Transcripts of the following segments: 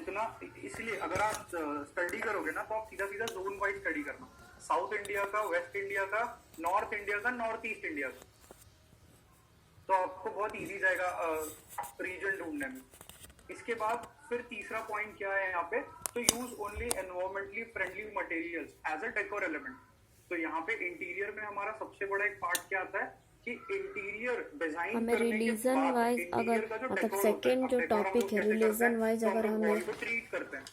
जितना, इसलिए अगर आप स्टडी करोगे ना तो आप सीधा सीधा जोन वाइज स्टडी करना, साउथ इंडिया का, वेस्ट इंडिया का, नॉर्थ इंडिया का, नॉर्थ ईस्ट इंडिया का, तो आपको बहुत इजी जाएगा रीजन ढूंढने में। इसके बाद फिर तीसरा पॉइंट क्या है यहाँ पे, तो use only environmentally friendly materials as a decor element. तो यहाँ पे इंटीरियर में हमारा सबसे बड़ा एक पार्ट क्या आता है कि इंटीरियर डिजाइन हमें करने के रिलीजन बाद वाइज अगर इंटीरियर का जो मतलब डेकोर होता है, सेकंड अब जो डेकोर हम टॉपिक लोग है कैसे करते रिलीजन हैं, वाइज तो हम अगर लोग हमें, वॉल को ट्रीट करते हैं,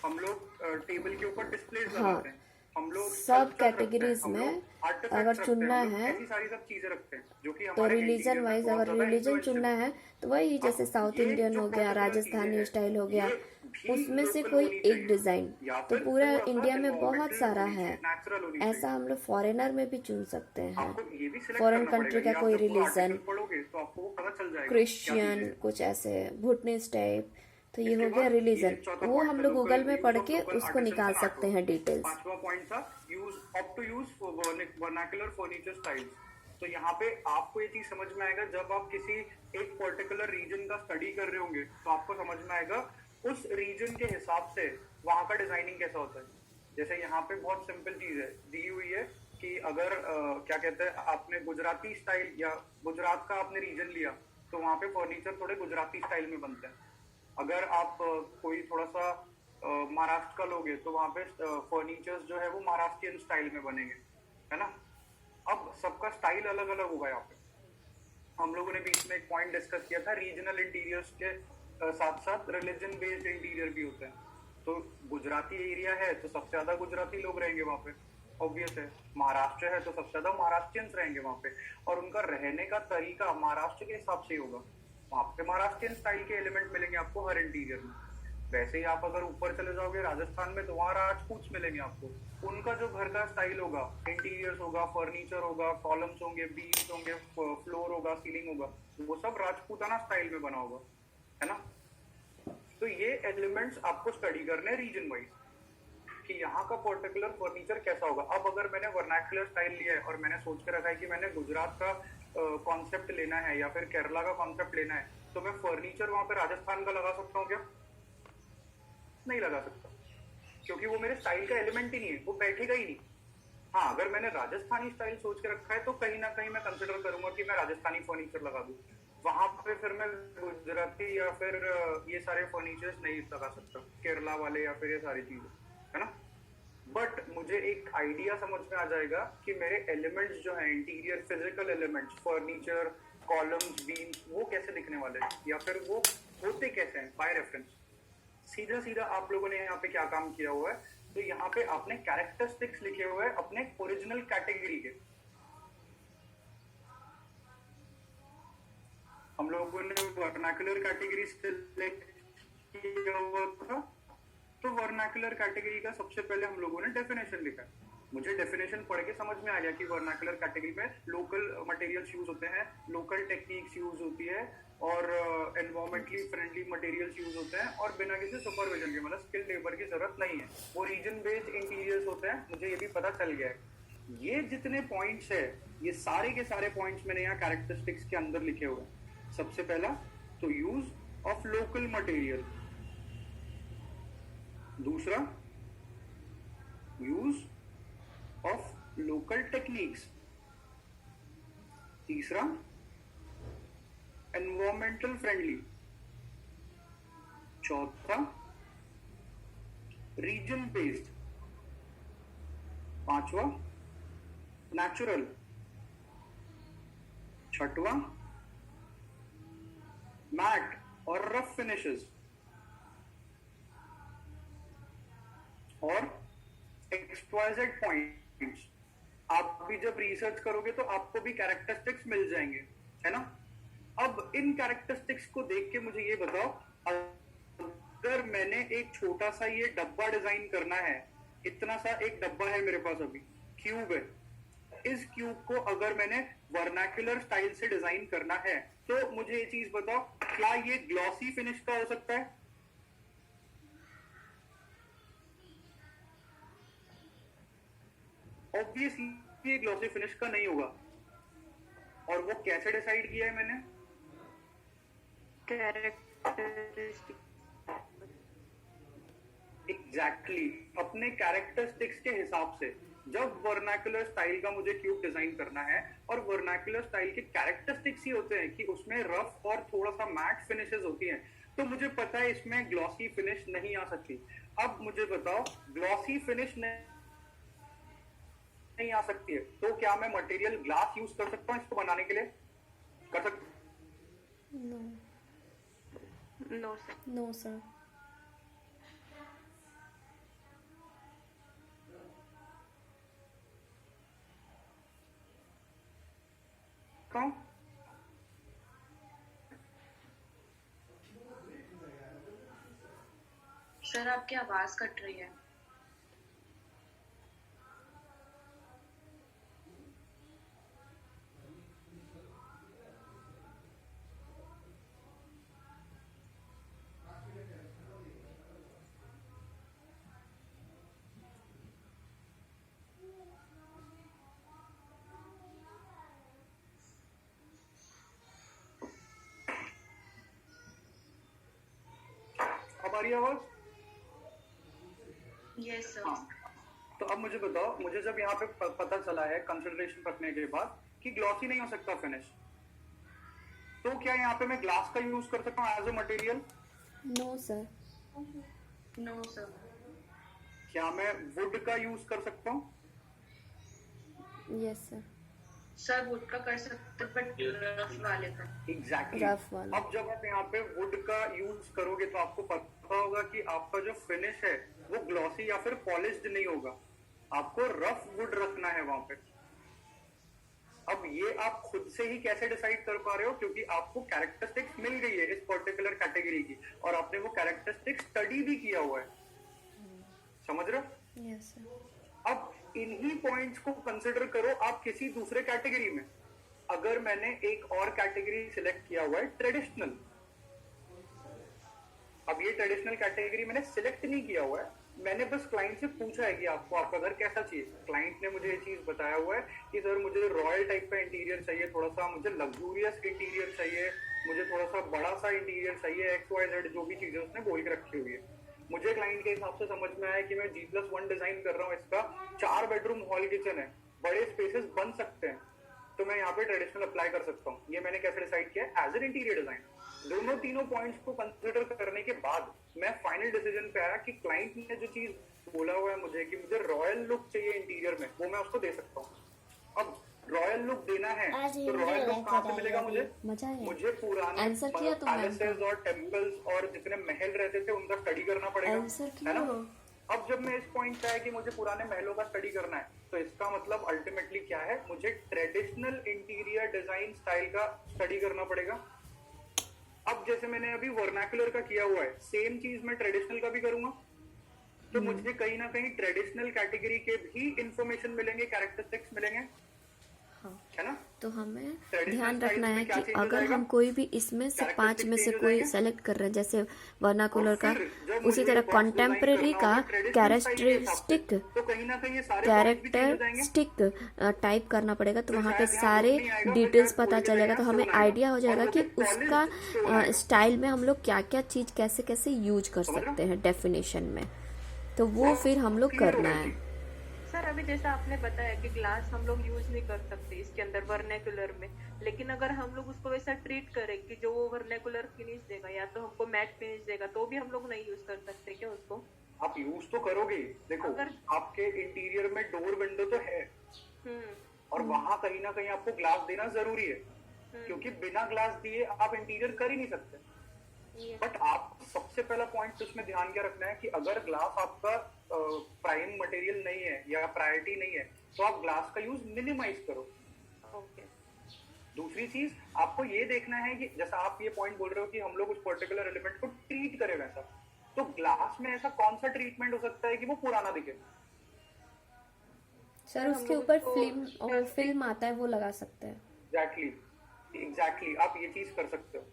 हम लोग टेबल के ऊपर डिस्प्लेज हाँ, लगाते हैं, हम लोग सब स्कल्पचर रखते हैं, कैटेगरीज हम में लोग अगर आर्टिफैक्ट्स रखते हैं, चुनना हम लोग है ऐसी सारी सब चीजें रखते हैं जो कि तो हमारे रिलीजन इंटीरियर में वाइज बहुत अगर ज्यादा रिलीजन इन्फ्लुएंस चुनना करते है हैं। तो वही जैसे अब साउथ ये इंडियन जो हो गया, पर्टिकुलर चीजें राजस्थानी हैं स्टाइल हो गया, ये भी उसमें से लोकल कोई होनी एक चाहिए डिज़ाइन, या तो फिर पूरा थोड़ा सा इंडिया में बहुत एनवायरमेंटल सारा होनी है। चाहिए, नेचुरल होनी ऐसा चाहिए। हम लोग फॉरेनर में भी चुन सकते हैं, आपको ये भी सिलेक्ट फॉरेन करना पड़ेगा, कंट्री का ये आप कोई जब पूरा रिलीजन, आर्टिकल पढ़ोगे तो आपको वो पता चल जाएगा क्या चीज क्रिश्चियन है। कुछ ऐसे भुटनीस टाइप, तो ये इसके हो गया बाद ये रिलीजन, चौथा वो पॉइंट हम था लोग लोकल गूगल में यूज पढ़ ऑफ के लोकल उसको आर्टिसंस निकाल एंड आर्ट सकते वर्क। हैं डिटेल्स। पांचवा पॉइंट था use opt to use vernacular furniture styles. तो यहाँ पे आपको ये चीज समझ में आएगा जब आप किसी एक पर्टिकुलर रीजन का स्टडी कर रहे होंगे तो आपको समझ में आएगा उस रीजन के हिसाब से वहां का डिजाइनिंग कैसा होता है। जैसे यहाँ पे बहुत सिंपल चीज है दी हुई है कि अगर क्या कहते हैं, आपने गुजराती स्टाइल या गुजरात का आपने रीजन लिया तो वहां पे फर्नीचर थोड़े गुजराती स्टाइल में बनते हैं। अगर आप कोई थोड़ा सा महाराष्ट्र का लोगे तो वहां पे फर्नीचर्स जो है वो महाराष्ट्रियन स्टाइल में बनेंगे, है ना। अब सबका स्टाइल अलग अलग होगा। यहाँ पे हम लोगों ने बीच में एक पॉइंट डिस्कस किया था, रीजनल इंटीरियर्स के साथ साथ रिलीजन बेस्ड इंटीरियर भी होते हैं। तो गुजराती एरिया है तो सबसे ज्यादा गुजराती लोग रहेंगे वहां पे, ऑब्वियस है। महाराष्ट्र है तो सबसे ज्यादा महाराष्ट्रियंस रहेंगे वहां पे, और उनका रहने का तरीका महाराष्ट्र के हिसाब से ही होगा। वहां पे महाराष्ट्रियन स्टाइल के एलिमेंट मिलेंगे आपको हर इंटीरियर में। वैसे ही आप अगर ऊपर चले जाओगे राजस्थान में तो वहां राजपूत मिलेंगे आपको, उनका जो घर का स्टाइल होगा, इंटीरियर्स होगा, फर्नीचर होगा, कॉलम्स होंगे, बीम्स होंगे, फ्लोर होगा, सीलिंग होगा, वो सब राजपूताना स्टाइल में बना होगा, है ना। तो ये एलिमेंट्स आपको स्टडी करने रीजन वाइज कि यहाँ का पर्टिकुलर फर्नीचर कैसा होगा। अब अगर मैंने वर्नाकुलर स्टाइल लिया है और मैंने सोच के रखा है कि मैंने गुजरात का कॉन्सेप्ट लेना है या फिर केरला का कॉन्सेप्ट लेना है, तो मैं फर्नीचर वहां पे राजस्थान का लगा सकता हूँ क्या? नहीं लगा सकता, क्योंकि वो मेरे स्टाइल का एलिमेंट ही नहीं है, वो बैठेगा ही नहीं। हाँ, अगर मैंने राजस्थानी स्टाइल सोच के रखा है तो कहीं ना कहीं मैं कंसिडर करूंगा कि मैं राजस्थानी फर्नीचर लगा दूं, वहां पे फिर मैं गुजराती या फिर ये सारे फर्नीचर्स नहीं लगा सकता, केरला वाले या फिर ये सारी चीजें, है ना। बट मुझे एक आइडिया समझ में आ जाएगा कि मेरे एलिमेंट्स जो हैं, interior physical elements, furniture, columns, beams, वो कैसे दिखने वाले हैं या फिर वो होते कैसे हैं बाय रेफरेंस। सीधा सीधा आप लोगों ने यहाँ पे क्या काम किया हुआ है, तो यहाँ पे आपने कैरेक्टरिस्टिक्स लिखे हुए हैं अपने ओरिजिनल कैटेगरी के। हम लोगों ने वर्नाकुलर कैटेगरी सिलेक्ट किया हुआ था, तो वर्नाकुलर कैटेगरी का सबसे पहले हम लोगों ने डेफिनेशन लिखा। मुझे डेफिनेशन पढ़ के समझ में आ गया कि वर्नाकुलर कैटेगरी में लोकल मटेरियल्स यूज होते हैं, लोकल टेक्निक्स यूज होती है और एनवायरमेंटली फ्रेंडली मटेरियल्स यूज होते हैं और बिना किसी सुपरविजन के, मतलब स्किल्ड लेबर की जरूरत नहीं है। वो रीजन बेस्ड इंटीरियर्स होते हैं, मुझे ये भी पता चल गया है। ये जितने पॉइंट्स है, ये सारे के सारे पॉइंट्स मैंने यहाँ कैरेक्टरिस्टिक्स के अंदर लिखे हुए हैं। सबसे पहला तो यूज ऑफ लोकल मटेरियल, दूसरा यूज ऑफ लोकल टेक्निक्स, तीसरा एनवायरमेंटल फ्रेंडली, चौथा रीजन बेस्ड, पांचवा नेचुरल, छठवा मैट और रफ फिनिशेस, और एक्सवाइजेड पॉइंट्स। आप भी जब रिसर्च करोगे तो आपको भी कैरेक्टरिस्टिक्स मिल जाएंगे, है ना। अब इन कैरेक्टरिस्टिक्स को देख के मुझे ये बताओ, अगर मैंने एक छोटा सा ये डब्बा डिजाइन करना है, इतना सा एक डब्बा है मेरे पास, अभी क्यूब है, इस क्यूब को अगर मैंने वर्नाकुलर स्टाइल से डिजाइन करना है तो मुझे ये चीज बताओ, क्या ये ग्लॉसी फिनिश का हो सकता है? ऑब्वियसली ये ग्लॉसी फिनिश का नहीं होगा। और वो कैसे डिसाइड किया है मैंने? कैरेक्टरिस्टिक एग्जैक्टली अपने कैरेक्टरिस्टिक्स के हिसाब से। जब वर्नाकुलर स्टाइल का मुझे क्यूब डिजाइन करना है, और वर्नाकुलर स्टाइल के कैरेक्टरिस्टिक्स ही होते हैं कि उसमें रफ और थोड़ा सा मैट फिनिशेस होती हैं, तो मुझे पता है इसमें ग्लॉसी फिनिश नहीं आ सकती। अब मुझे बताओ, ग्लॉसी फिनिश नहीं आ सकती है तो क्या मैं मटेरियल ग्लास यूज कर सकता हूँ इसको बनाने के लिए? कर सकता no, no sir. No sir. हूँ? सर आपकी आवाज कट रही है। हमारी आवाज? Yes sir. हाँ, तो अब मुझे बताओ, मुझे जब यहाँ पे पता चला है कंसिडरेशन रखने के बाद कि ग्लॉसी नहीं हो सकता फिनिश, तो क्या यहाँ पे मैं ग्लास का यूज कर सकता हूँ as a material? No sir. No sir. क्या मैं वुड का यूज कर सकता हूँ? Yes sir. सर वुड का कर सकते बट रफ वाले का। एग्जैक्टली। रफ वाला। अब जब आप यहाँ पे वुड का यूज करोगे तो आपको पता होगा कि आपका जो फिनिश है वो ग्लॉसी या फिर पॉलिश्ड नहीं होगा, आपको रफ वुड रखना है वहां पे। अब ये आप खुद से ही कैसे डिसाइड कर पा रहे हो? क्योंकि आपको कैरेक्टरिस्टिक्स मिल गई है इस पर्टिकुलर कैटेगरी की, और आपने वो कैरेक्टरिस्टिक्स स्टडी भी किया हुआ है। समझ रहे हो? Yes sir. अब इन्हीं पॉइंट्स को कंसिडर करो आप किसी दूसरे कैटेगरी में। अगर मैंने एक और कैटेगरी सिलेक्ट किया हुआ है ट्रेडिशनल, अब ये ट्रेडिशनल कैटेगरी मैंने सिलेक्ट नहीं किया हुआ है, मैंने बस क्लाइंट से पूछा है कि आपको आपका घर कैसा चाहिए। क्लाइंट ने मुझे ये चीज बताया हुआ है कि सर मुझे रॉयल टाइप का इंटीरियर चाहिए, थोड़ा सा मुझे लग्जूरियस इंटीरियर चाहिए, मुझे थोड़ा सा बड़ा सा इंटीरियर चाहिए, XYZ जो भी चीजें उसने बोल के रखी हुई है। मुझे क्लाइंट के हिसाब से समझ में आया कि मैं G+1 डिजाइन कर रहा हूँ, इसका 4 बेडरूम हॉल किचन है, बड़े स्पेसेस बन सकते हैं, तो मैं यहाँ पे ट्रेडिशनल अप्लाई कर सकता हूँ। ये मैंने कैसे डिसाइड किया? As an interior design. दोनों तीनों पॉइंट्स को कंसिडर करने के बाद मैं फाइनल डिसीजन पे आया कि क्लाइंट ने जो चीज बोला हुआ है मुझे कि मुझे रॉयल लुक चाहिए इंटीरियर में, वो मैं उसको दे सकता हूँ। अब रॉयल लुक देना है तो रॉयल लुक कहाँ से मिलेगा मुझे? मजा है। मुझे पुराने आंसर किया तुमने पैलेसेस और टेम्पल्स और जितने महल रहते थे उनका स्टडी करना पड़ेगा, आंसर है किया। ना? अब जब मैं इस पॉइंट पे आया कि मुझे पुराने महलों का स्टडी करना है, तो इसका मतलब अल्टीमेटली क्या है? मुझे ट्रेडिशनल इंटीरियर डिजाइन स्टाइल का स्टडी करना पड़ेगा। अब जैसे मैंने अभी वर्नाकुलर का किया हुआ है, सेम चीज मैं ट्रेडिशनल का भी करूंगा, तो मुझे कहीं ना कहीं ट्रेडिशनल कैटेगरी के भी इंफॉर्मेशन मिलेंगे, कैरेक्टरिस्टिक्स मिलेंगे, हाँ। है ना? तो हमें Traditional ध्यान styles रखना में है क्या कि change हो अगर जाएगा? हम कोई भी इसमें से 5 में से Characteristic कोई change हो सेलेक्ट कर रहे हैं, जैसे वर्नाकुलर और का, फिर जब उसी मुझे तरह box design कॉन्टेम्परेरी करना का होगा traditional style के हिसाब से, कैरेक्टरिस्टिक तो कहीं ना कहीं ये सारे points भी change हो जाएंगे। कैरेक्टरिस्टिक टाइप करना पड़ेगा, तो तो वहाँ पे शायद यहाँ सारे look नहीं आएगा, डिटेल्स फिर पता शायद चल जाएगा, तो बोल हमें के जाएगा, आइडिया हो और जाएगा कि वैसे उसका polished stone आएगा। स्टाइल में हम लोग क्या क्या चीज कैसे कैसे यूज कर समझ रहे हो? सकते हैं डेफिनेशन में, तो वो फिर हम लोग Clear करना होना है। चाहिए। सर अभी जैसा आपने बताया कि ग्लास हम लोग यूज नहीं कर सकते इसके अंदर वर्नेकुलर में, लेकिन अगर हम लोग उसको वैसा ट्रीट करें कि जो वो वर्नेकुलर फिनिश देगा या तो हमको मैट फिनिश देगा, तो भी हम लोग नहीं यूज कर सकते क्या उसको? आप यूज तो करोगे ही। देखो अगर- आपके इंटीरियर में डोर विंडो तो है, हम्म। और वहां कहीं ना कहीं आपको ग्लास देना जरूरी है, क्योंकि बिना ग्लास दिए आप इंटीरियर कर ही नहीं सकते। ये बट आप सबसे पहला पॉइंट उसमें ध्यान क्या रखना है कि अगर ग्लास आपका प्राइम मटेरियल नहीं है या प्रायोरिटी नहीं है, तो आप ग्लास का यूज मिनिमाइज करो। ओके। दूसरी चीज आपको ये देखना है कि जैसा आप ये पॉइंट बोल रहे हो कि हम लोग उस पर्टिकुलर एलिमेंट को ट्रीट करें वैसा, तो ग्लास में ऐसा कौन सा ट्रीटमेंट हो सकता है कि वो पुराना दिखे? सर हम उसके लोग ऊपर उसको फिल्म आता है, वो लगा सकते हैं। एग्जैक्टली आप ये चीज कर सकते हो।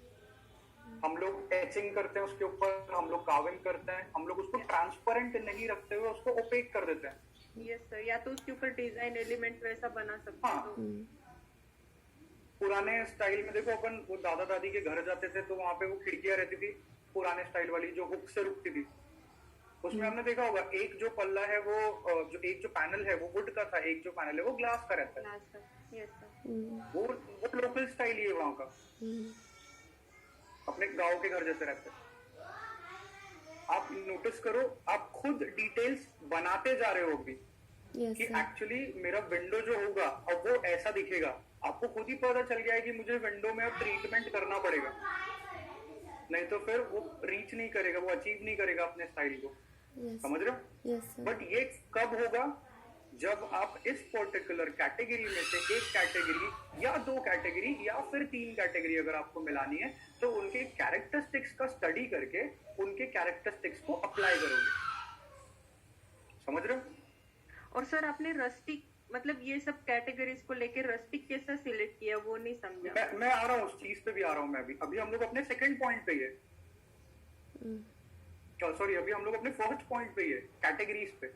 हम लोग एचिंग करते हैं उसके ऊपर, हम लोग कार्विंग करते हैं, हम लोग उसको ट्रांसपेरेंट नहीं रखते हुए उसको ओपेक कर देते हैं। यस सर, या तो उसके ऊपर डिजाइन एलिमेंट वैसा बना सकते हैं हाँ। तो। पुराने स्टाइल में देखो, अपन वो दादा दादी के घर जाते थे तो वहां पे वो खिड़कियां रहती थी पुराने स्टाइल वाली जो हुक से रुकती थी, उसमें हमने देखा होगा एक जो पल्ला है वो जो एक जो पैनल है वो वुड का था, एक जो पैनल है वो ग्लास का रहता है। क्लास का, यस सर। वो लोकल स्टाइल ही है वहां का, अपने गांव के घर जैसे रहते हैं। आप नोटिस करो, आप खुद डिटेल्स बनाते जा रहे हो अभी यस कि सर। एक्चुअली मेरा विंडो जो होगा अब वो ऐसा दिखेगा। आपको खुद ही पता चल गया है कि मुझे विंडो में अब ट्रीटमेंट करना पड़ेगा, नहीं तो फिर वो रीच नहीं करेगा, वो अचीव नहीं करेगा अपने स्टाइल को। यस समझ रहे हो? Yes sir. बट ये कब होगा? जब आप इस पर्टिकुलर कैटेगरी में से एक कैटेगरी या दो कैटेगरी या फिर तीन कैटेगरी अगर आपको मिलानी है तो उनके कैरेक्टरिस्टिक्स का स्टडी करके उनके कैरेक्टरिस्टिक्स को अप्लाई करोगे। समझ रहे हो? और सर आपने रस्टिक मतलब ये सब कैटेगरीज को लेके रस्टिक कैसा सिलेक्ट किया वो नहीं समझा। मैं आ रहा हूँ, उस चीज पे भी आ रहा हूँ मैं। अभी हम लोग अपने सेकंड पॉइंट पे ही है, सॉरी अभी हम लोग अपने फर्स्ट पॉइंट पे ही है, कैटेगरीज पे।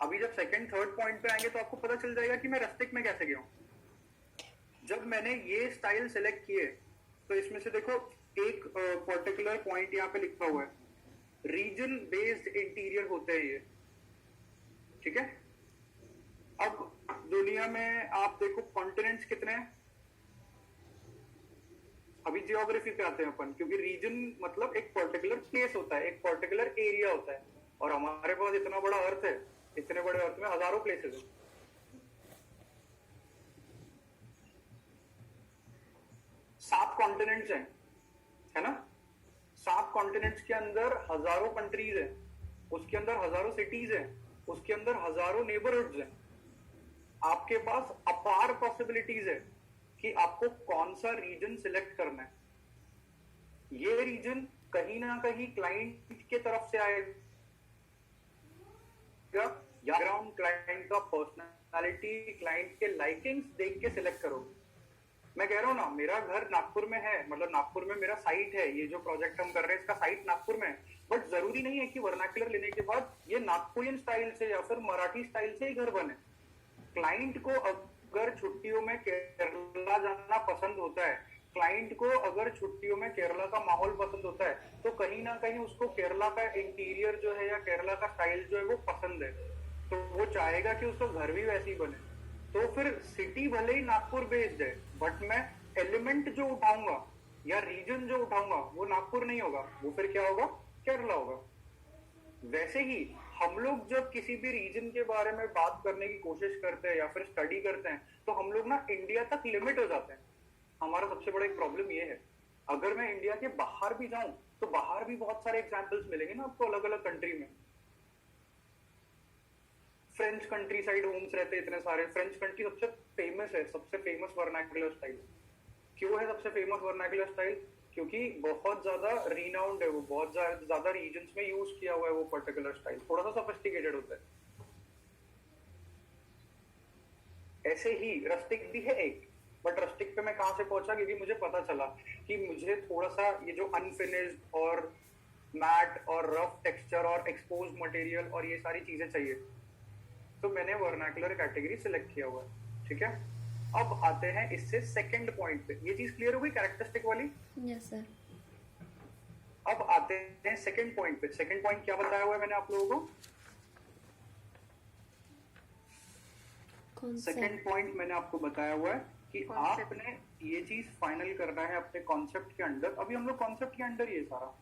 अभी जब सेकंड थर्ड पॉइंट पे आएंगे तो आपको पता चल जाएगा कि मैं रस्टिक में कैसे गया हूँ। जब मैंने ये स्टाइल सिलेक्ट किए तो इसमें से देखो एक पर्टिकुलर पॉइंट यहाँ पे लिखा हुआ है, रीजन बेस्ड इंटीरियर होते हैं ये, ठीक है। अब दुनिया में आप देखो कॉन्टिनेंट्स कितने हैं। अभी जियोग्राफी पे आते हैं अपन, क्योंकि रीजन मतलब एक पर्टिकुलर प्लेस होता है, एक पर्टिकुलर एरिया होता है, और हमारे पास इतना बड़ा अर्थ है, इतने बड़े अर्थ में हजारों प्लेसेस हैं। 7 कॉन्टिनेंट्स हैं, है ना। 7 कॉन्टिनेंट्स के अंदर हजारों कंट्रीज हैं, उसके अंदर हजारों सिटीज हैं, उसके अंदर हजारों नेबरहुड्स हैं। आपके पास अपार पॉसिबिलिटीज है कि आपको कौन सा रीजन सिलेक्ट करना है। ये रीजन कहीं ना कहीं क्लाइंट के तरफ से आएगा या ग्राउंड क्लाइंट का पर्सनालिटी, क्लाइंट के लाइकिंग्स देख के सिलेक्ट करोगे। मैं कह रहा हूं ना, मेरा घर नागपुर में है, मतलब नागपुर में मेरा साइट है, ये जो प्रोजेक्ट हम कर रहे हैं इसका साइट नागपुर में है, बट जरूरी नहीं है कि वर्नाक्युलर लेने के बाद ये नागपुरियन स्टाइल से या फिर मराठी स्टाइल से ही घर बने। क्लाइंट को अगर छुट्टियों में केरला जाना पसंद होता है, क्लाइंट को अगर छुट्टियों में केरला का माहौल पसंद होता है, तो कहीं ना कहीं उसको केरला का इंटीरियर जो है या केरला का स्टाइल जो है वो पसंद है, तो वो चाहेगा कि उसका घर भी वैसे ही बने। तो फिर सिटी भले ही नागपुर बेस्ड है, बट मैं एलिमेंट जो उठाऊंगा या रीजन जो उठाऊंगा वो नागपुर नहीं होगा, वो फिर क्या होगा? केरला होगा। वैसे ही हम लोग जब किसी भी रीजन के बारे में बात करने की कोशिश करते हैं या फिर स्टडी करते हैं, तो हम लोग ना इंडिया तक लिमिट हो जाते हैं। हमारा सबसे बड़ा एक प्रॉब्लम ये है। अगर मैं इंडिया के बाहर भी जाऊं तो बाहर भी बहुत सारे एग्जाम्पल्स मिलेंगे ना आपको, अलग अलग कंट्री में। फ्रेंच कंट्री साइड होम्स रहते हैं इतने सारे। फ्रेंच कंट्री सबसे फेमस है, सबसे फेमस वर्नाक्युलर स्टाइल। क्यों है सबसे फेमस वर्नाक्युलर स्टाइल? क्योंकि बहुत ज्यादा रिनाउंड है वो, बहुत ज्यादा रीजन्स में यूज किया हुआ है वो पर्टिकुलर स्टाइल, थोड़ा सा सोफिस्टिकेटेड होता है। ऐसे ही रस्टिक भी है एक, बट रस्टिक पे मैं कहां से पहुंचा? क्योंकि मुझे पता चला कि मुझे थोड़ा सा ये जो अनफिनिश्ड और मैट और रफ टेक्सचर और एक्सपोज मटेरियल और ये सारी चीजें चाहिए, तो मैंने वर्नाक्युलर कैटेगरी सिलेक्ट किया हुआ है, ठीक है। अब आते हैं इससे सेकंड पॉइंट पे। ये चीज क्लियर हो गई कैरेक्टरिस्टिक वाली? Yes sir. अब आते हैं सेकंड पॉइंट पे। सेकंड पॉइंट क्या बताया हुआ है मैंने आप लोगों को? सेकंड पॉइंट मैंने आपको बताया हुआ है कि आपने ये चीज फाइनल करना है अपने कॉन्सेप्ट के अंदर। अभी हम लोग कॉन्सेप्ट के अंदर ही है सारा।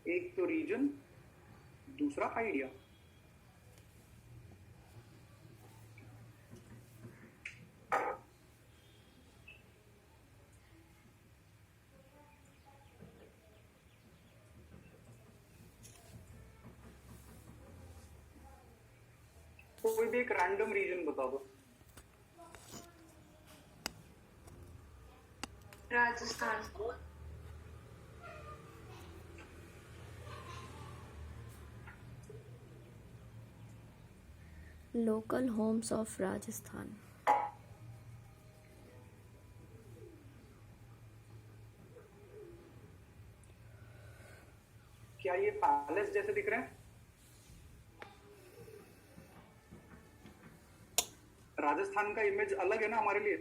एक तो रीजन, दूसरा आइडिया। कोई भी एक रैंडम रीजन बता दो। Rajasthan. Local Holmes of Rajasthan. क्या ये पैलेस जैसे दिख रहे हैं? राजस्थान का इमेज अलग है ना हमारे लिए।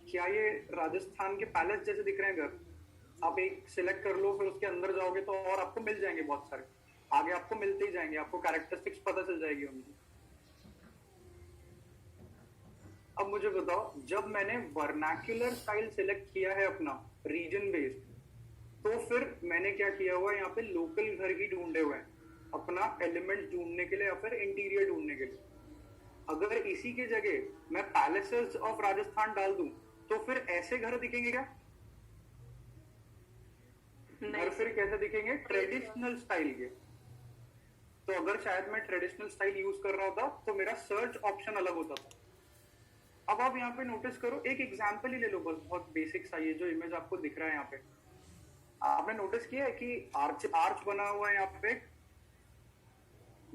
क्या ये राजस्थान के पैलेस जैसे दिख रहे हैं घर? आप एक सिलेक्ट कर लो, फिर उसके अंदर जाओगे तो और आपको मिल जाएंगे बहुत सारे, आगे आपको मिलते ही जाएंगे, आपको कैरेक्टरिस्टिक्स पता चल जाएगी उनकी। अब मुझे बताओ, जब मैंने वर्नाक्युलर स्टाइल सिलेक्ट किया है अपना रीजन बेस्ड, तो फिर मैंने क्या किया हुआ है, यहाँ पे लोकल घर ही ढूंढे हुए हैं अपना एलिमेंट ढूंढने के लिए या फिर इंटीरियर ढूंढने के लिए। अगर इसी के जगह मैं पैलेसेस ऑफ राजस्थान डाल दूं तो फिर ऐसे घर दिखेंगे क्या? घर फिर कैसे दिखेंगे? ट्रेडिशनल स्टाइल के। तो अगर शायद मैं ट्रेडिशनल स्टाइल यूज कर रहा होता तो मेरा सर्च ऑप्शन अलग होता था। अब आप यहाँ पे नोटिस करो, एक एग्जांपल ही ले लो बस, बहुत बेसिक सा, ये जो इमेज आपको दिख रहा है यहाँ पे, आपने नोटिस किया है कि आर्च बना हुआ है यहाँ पे,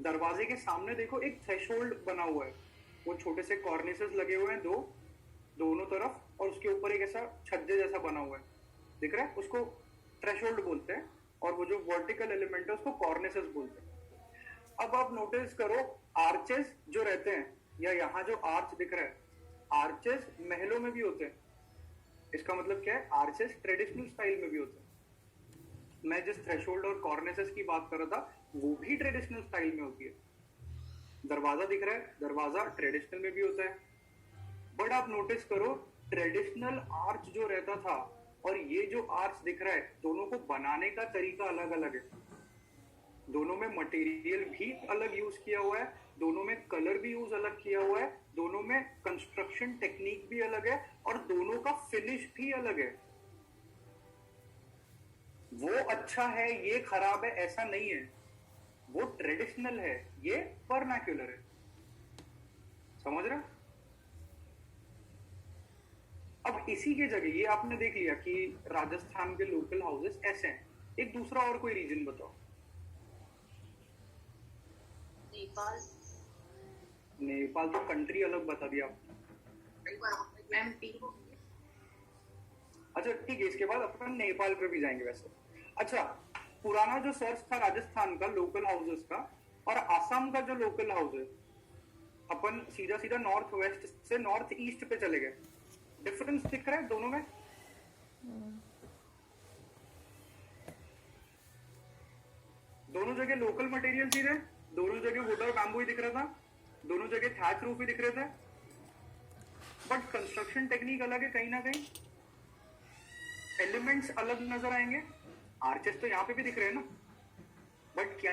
दरवाजे के सामने देखो एक थ्रेशोल्ड बना हुआ है, वो छोटे से कॉर्निसेस लगे हुए हैं दोनों तरफ, और उसके ऊपर एक ऐसा छज्जे जैसा बना हुआ है, दिख रहा है? उसको थ्रेशोल्ड बोलते हैं, और वो जो वर्टिकल एलिमेंट है उसको कॉर्निसेस बोलते हैं। अब आप नोटिस करो, आर्चेस जो रहते हैं, या यहाँ जो आर्च दिख रहा है, आर्चेस महलों में भी होते हैं। इसका मतलब क्या है? आर्चेस ट्रेडिशनल स्टाइल में भी होते हैं। मैं जिस थ्रेशोल्ड और कॉर्निसेस की बात कर रहा था, वो भी ट्रेडिशनल स्टाइल में होती है। दरवाजा दिख रहा है, दरवाजा ट्रेडिशनल में भी होता है। बट आप नोटिस करो, ट्रेडिशनल आर्च जो रहता था और ये जो आर्च दिख रहा है, दोनों को बनाने का तरीका अलग अलग है। दोनों में मटेरियल भी अलग यूज किया हुआ है, दोनों में कलर भी यूज अलग किया हुआ है, दोनों में कंस्ट्रक्शन टेक्निक भी अलग है, और दोनों का फिनिश भी अलग है। वो अच्छा है, ये खराब है, ऐसा नहीं है। वो ट्रेडिशनल है, ये वर्नाक्युलर है। समझ रहे? अब इसी के जगह ये आपने देख लिया कि राजस्थान के लोकल हाउसेस ऐसे हैं। एक दूसरा और कोई रीजन बताओ। नेपाल तो कंट्री अलग बता दिया आपने। एमपी। अच्छा ठीक है, इसके बाद अपन नेपाल पे भी जाएंगे वैसे। अच्छा, पुराना जो सर्च था राजस्थान का लोकल हाउसेस का और आसाम का जो लोकल हाउस है, अपन सीधा सीधा नॉर्थ वेस्ट से नॉर्थ ईस्ट पे चले गए। डिफरेंस दिख रहा है दोनों में? दोनों जगह लोकल मटेरियल ही थे, दोनों जगह वुड और बैम्बू ही दिख रहा था, दोनों जगह थैच रूफ ही दिख रहे थे, बट कंस्ट्रक्शन टेक्निक अलग है। कहीं ना कहीं एलिमेंट्स अलग नजर आएंगे। आर्चेस तो यहाँ पे भी दिख रहे हैं ना, बट क्या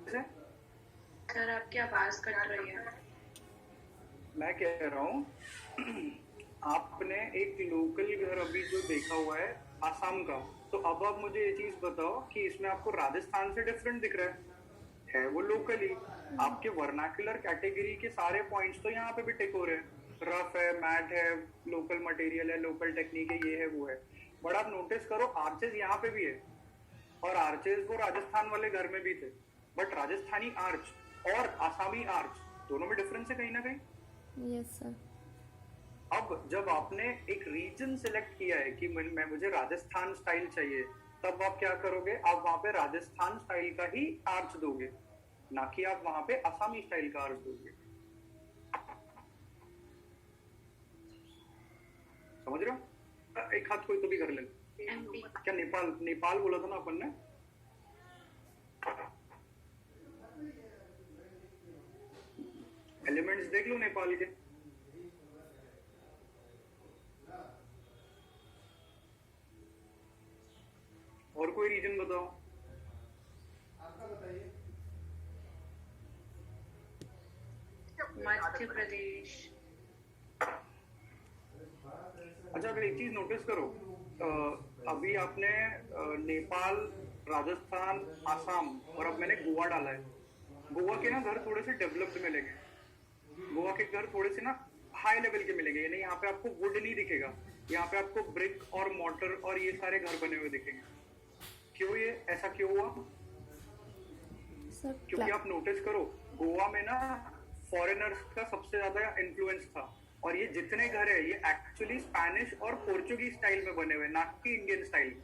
सर आपकी आवाज कट रही है। मैं कह रहा हूँ आपने एक लोकल घर अभी जो देखा हुआ है आसाम का, तो अब आप मुझे ये चीज बताओ कि इसमें आपको राजस्थान से डिफरेंट दिख रहा है वो लोकल ही। आपके वर्नाक्युलर कैटेगरी के सारे पॉइंट्स तो यहाँ पे भी टिक हो रहे हैं। रफ है, मैट है, लोकल मटेरियल है, लोकल टेक्निक है, ये है वो है। बट आप नोटिस करो, आर्चेस यहाँ पे भी है, और आर्चेस वो राजस्थान वाले घर में भी थे। बट राजस्थानी आर्च और आसामी आर्च दोनों में डिफरेंस है कहीं ना कहीं। Yes sir. अब जब आपने एक रीजन सिलेक्ट किया है कि मुझे राजस्थान स्टाइल चाहिए, तब आप क्या करोगे? आप वहां पे राजस्थान स्टाइल का ही आर्च दोगे, ना कि आप वहां पे आसामी स्टाइल का आर्च दोगे। समझ रहे हो? एक हाथ कोई तो भी कर ले। क्या नेपाल बोला था ना अपन ने? एलिमेंट्स देख लो नेपाल के। और कोई रीजन बताओ। मध्य प्रदेश। अच्छा, अगर एक चीज नोटिस करो, अभी आपने नेपाल, राजस्थान, आसाम और अब मैंने गोवा डाला है। गोवा के ना घर थोड़े से डेवलप्ड मिलेंगे, गोवा के घर थोड़े से ना हाई लेवल के मिलेंगे, यानी यहाँ पे आपको वुड नहीं दिखेगा, यहाँ पे आपको ब्रिक और मोटर और ये सारे घर बने हुए दिखेंगे। क्यों? ये ऐसा क्यों हुआ? क्योंकि आप नोटिस करो, गोवा में ना फॉरेनर्स का सबसे ज्यादा इन्फ्लुएंस था, और ये जितने घर है ये एक्चुअली स्पेनिश और पोर्चुगीज स्टाइल में बने हुए, ना कि इंडियन स्टाइल।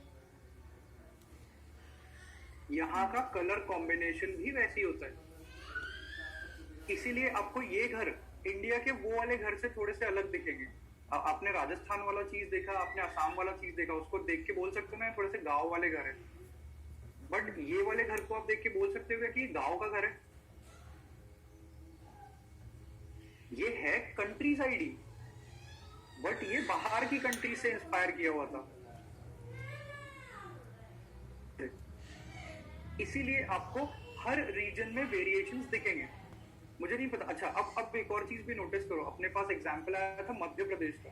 यहाँ का कलर कॉम्बिनेशन भी वैसी होता है, इसीलिए आपको ये घर इंडिया के वो वाले घर से थोड़े से अलग दिखेंगे। आपने राजस्थान वाला चीज देखा, आपने असम वाला चीज देखा, उसको देख के बोल सकते हो ना थोड़े से गांव वाले घर है, बट ये वाले घर को आप देख के बोल सकते हो कि गांव का घर है। ये है कंट्री साइड ही, बट ये बाहर की कंट्री से इंस्पायर किया हुआ था। इसीलिए आपको हर रीजन में वेरिएशंस दिखेंगे। मुझे नहीं पता। अच्छा, अब एक और चीज भी नोटिस करो, अपने पास एग्जांपल आया था मध्य प्रदेश का।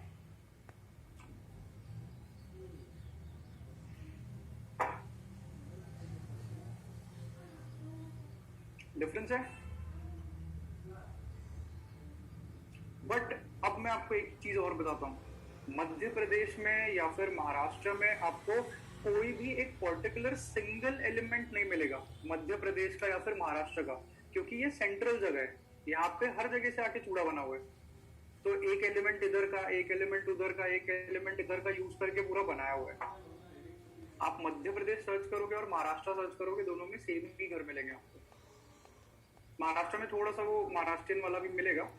डिफरेंस है, बट अब मैं आपको एक चीज और बताता हूँ। मध्य प्रदेश में या फिर महाराष्ट्र में आपको कोई भी एक पर्टिकुलर सिंगल एलिमेंट नहीं मिलेगा मध्य प्रदेश का या फिर महाराष्ट्र का, क्योंकि ये सेंट्रल जगह है। यहाँ पे हर जगह से आके चूड़ा बना हुआ है, तो एक एलिमेंट इधर का, एक एलिमेंट उधर का, एक एलिमेंट इधर का यूज करके पूरा बनाया हुआ है। आप मध्य प्रदेश सर्च करोगे और महाराष्ट्र सर्च करोगे, दोनों में सेम ही घर मिलेंगे आपको। महाराष्ट्र में थोड़ा सा वो महाराष्ट्रियन वाला भी मिलेगा।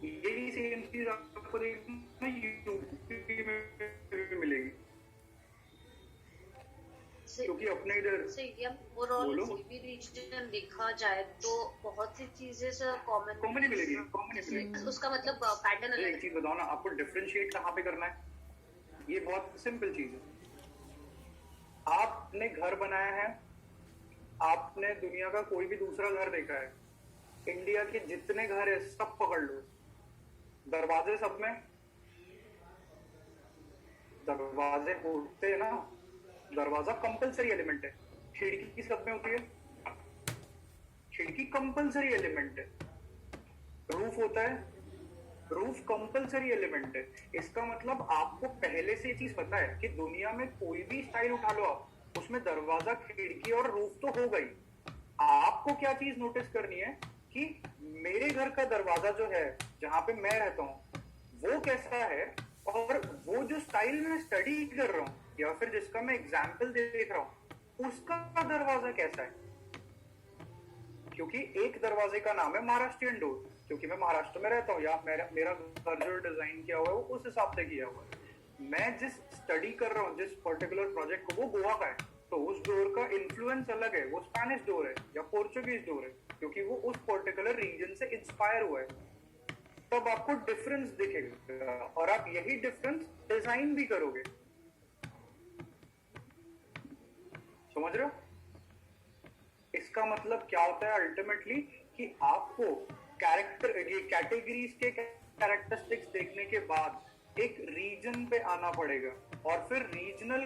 यही सेम चीज आपको देखना यूपी में भी मिलेगी, क्योंकि अपने इधर ओवरऑल कोई भी रीजन देखा जाए तो बहुत सी चीजें कॉमन ही मिलेगी, कॉमन ही मिलेगी। उसका मतलब पैटर्न अलग एक चीज बताओ ना, आपको डिफरेंशिएट कहाँ पे करना है? ये बहुत सिंपल चीज है। आपने घर बनाया है, आपने दुनिया का कोई भी दूसरा घर देखा है, इंडिया के जितने घर है सब पकड़ लो, दरवाजे सब में दरवाजे होते हैं ना, दरवाजा कंपलसरी एलिमेंट है। खिड़की सब में होती है, खिड़की कंपलसरी एलिमेंट है। रूफ होता है, रूफ कंपलसरी एलिमेंट है। इसका मतलब आपको पहले से ये चीज पता है कि दुनिया में कोई भी स्टाइल उठा लो आप, उसमें दरवाजा, खिड़की और रूफ तो होगा ही। आपको क्या चीज नोटिस करनी है कि मेरे घर का दरवाजा जो है, जहां पे मैं रहता हूँ, वो कैसा है, और वो जो स्टाइल में स्टडी कर रहा हूँ या फिर जिसका मैं एग्जाम्पल देख रहा हूँ, उसका दरवाजा कैसा है। क्योंकि एक दरवाजे का नाम है महाराष्ट्रियन डोर, क्योंकि मैं महाराष्ट्र में रहता हूँ, या मेरा घर जो डिजाइन किया हुआ है वो उस हिसाब से किया हुआ है। मैं जिस स्टडी कर रहा हूँ, जिस पर्टिकुलर प्रोजेक्ट को, वो गोवा का है, तो उस डोर का इन्फ्लुएंस अलग है, वो स्पेनिश डोर है या पोर्चुगीज डोर है, क्योंकि वो उस पर्टिकुलर रीजन से इंस्पायर हुआ है। तब आपको डिफरेंस दिखेगा और आप यही डिफरेंस डिजाइन भी करोगे। समझ रहे हो? इसका मतलब क्या होता है अल्टीमेटली, कि आपको कैटेगरीज के कैरेक्टरिस्टिक्स देखने के बाद एक रीजन पे आना पड़ेगा, और फिर रीजनल